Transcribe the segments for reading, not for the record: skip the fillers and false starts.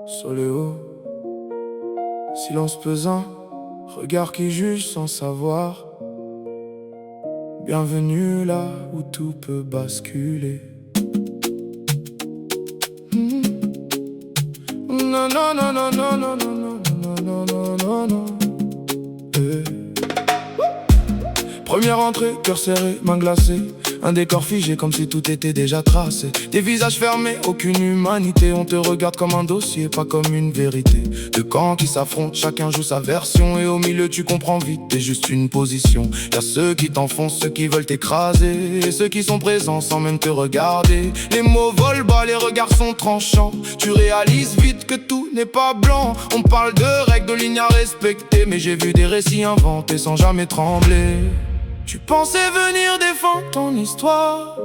Soléo, silence pesant, regard qui juge sans savoir. Bienvenue là où tout peut basculer. Non, non, non, non, non, non, non, non, non, non, non, non. Première entrée, cœur serré, main glacée. Un décor figé comme si tout était déjà tracé. Des visages fermés, aucune humanité. On te regarde comme un dossier, pas comme une vérité. Deux camps qui s'affrontent, chacun joue sa version. Et au milieu tu comprends vite, t'es juste une position. Y'a ceux qui t'enfoncent, ceux qui veulent t'écraser, et ceux qui sont présents sans même te regarder. Les mots volent bas, les regards sont tranchants. Tu réalises vite que tout n'est pas blanc. On parle de règles, de lignes à respecter, mais j'ai vu des récits inventés sans jamais trembler. Tu pensais venir défendre ton histoire,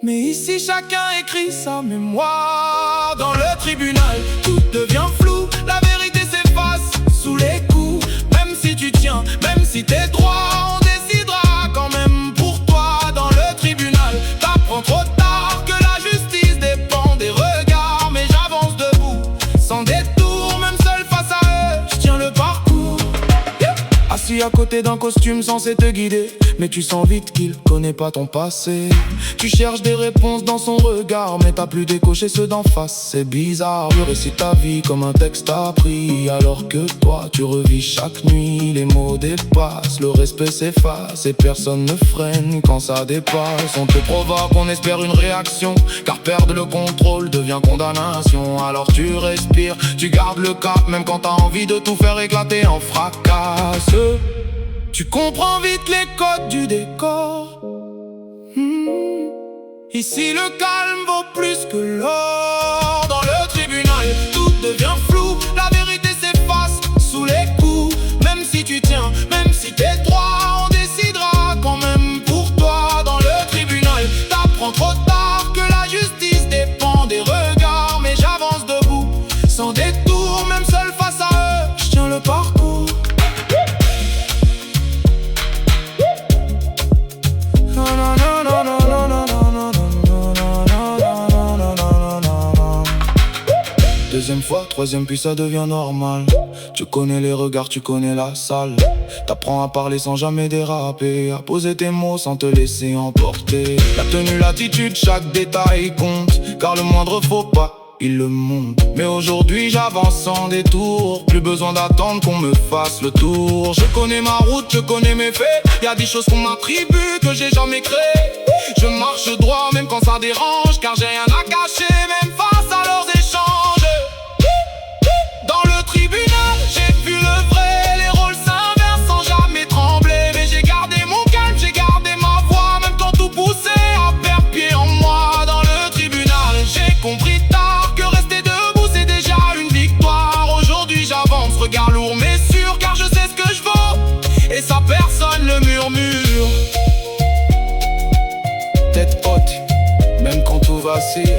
mais ici chacun écrit sa mémoire. Dans le tribunal, tout devient flou. La vérité s'efface sous les coups. Même si tu tiens, même si t'es droit, on décidera quand même pour toi. Dans le tribunal, t'apprends trop tard que la justice dépend des regards. Mais j'avance debout, sans détour, même seul face à eux, je tiens le parcours. Assis à côté d'un costume censé te guider, mais tu sens vite qu'il connaît pas ton passé. Tu cherches des réponses dans son regard, mais t'as plus décoché ceux d'en face. C'est bizarre, je récite ta vie comme un texte appris, alors que toi tu revis chaque nuit. Les mots dépassent, le respect s'efface, et personne ne freine quand ça dépasse. On te provoque, on espère une réaction, car perdre le contrôle devient condamnation. Alors tu respires, tu gardes le cap, même quand t'as envie de tout faire éclater en fracasse. Tu comprends vite les codes du décor. Ici le calme vaut plus que l'or. Dans le tribunal, tout devient flou. La vérité s'efface sous les coups. Même si tu tiens, même si t'es droit, on décidera quand même pour toi. Dans le tribunal, t'apprends trop tard que la justice dépend des regards. Mais j'avance debout, sans détour, même seul face à eux, je tiens le parcours. Deuxième fois, troisième, puis ça devient normal. Tu connais les regards, tu connais la salle. T'apprends à parler sans jamais déraper, à poser tes mots sans te laisser emporter. La tenue, l'attitude, chaque détail compte, car le moindre faux pas, il le monte. Mais aujourd'hui j'avance sans détour, plus besoin d'attendre qu'on me fasse le tour. Je connais ma route, je connais mes faits. Y'a des choses qu'on m'attribue que j'ai jamais créées. Je marche droit même quand ça dérange, car j'ai rien à cacher, même face à leurs échanges. Dans le tribunal, j'ai vu le vrai, les rôles s'inversent sans jamais trembler. Mais j'ai gardé mon calme, j'ai gardé ma voix, même quand tout poussait à perdre pied en moi. Dans le tribunal, j'ai compris tard que rester debout c'est déjà une victoire. Aujourd'hui j'avance, regard lourd mais sûr, car je sais ce que je vaux, et ça personne le murmure. Tête haute, même quand tout vacille.